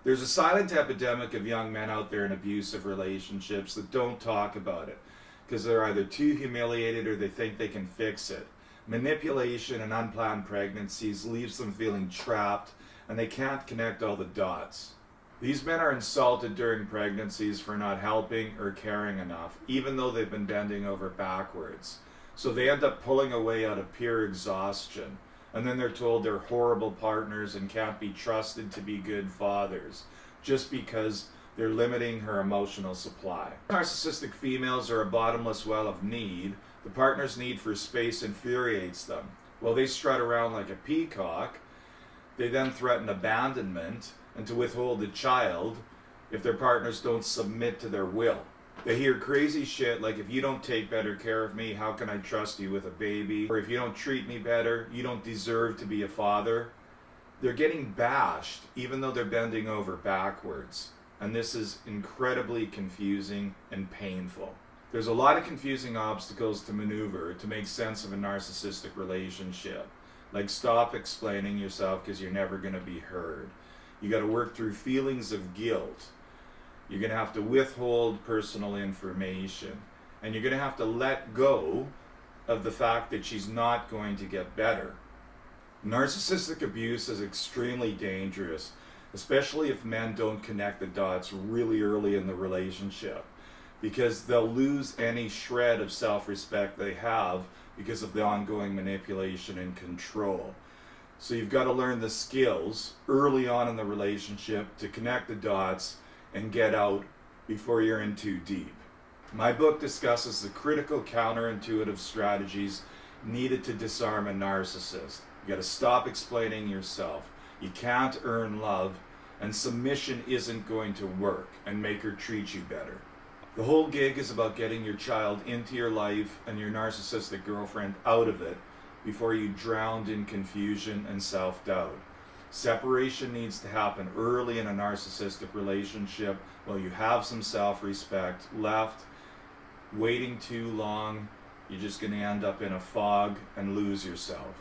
There's a silent epidemic of young men out there in abusive relationships that don't talk about it because they're either too humiliated or they think they can fix it. Manipulation and unplanned pregnancies leaves them feeling trapped and they can't connect all the dots. These men are insulted during pregnancies for not helping or caring enough, even though they've been bending over backwards. So they end up pulling away out of pure exhaustion. And then they're told they're horrible partners and can't be trusted to be good fathers, just because they're limiting her emotional supply. Narcissistic females are a bottomless well of need. The partner's need for space infuriates them. While they strut around like a peacock, they then threaten abandonment and to withhold the child if their partners don't submit to their will. They hear crazy shit like, if you don't take better care of me, how can I trust you with a baby? Or if you don't treat me better, you don't deserve to be a father. They're getting bashed even though they're bending over backwards. And this is incredibly confusing and painful. There's a lot of confusing obstacles to maneuver to make sense of a narcissistic relationship. Like, stop explaining yourself because you're never going to be heard. You got to work through feelings of guilt. You're going to have to withhold personal information. And you're going to have to let go of the fact that she's not going to get better. Narcissistic abuse is extremely dangerous, especially if men don't connect the dots really early in the relationship, because they'll lose any shred of self-respect they have because of the ongoing manipulation and control. So you've got to learn the skills early on in the relationship to connect the dots and get out before you're in too deep. My book discusses the critical counterintuitive strategies needed to disarm a narcissist. You got to stop explaining yourself. You can't earn love, and submission isn't going to work and make her treat you better. The whole gig is about getting your child into your life and your narcissistic girlfriend out of it before you drowned in confusion and self-doubt. Separation needs to happen early in a narcissistic relationship while you have some self-respect left. Waiting too long, you're just going to end up in a fog and lose yourself.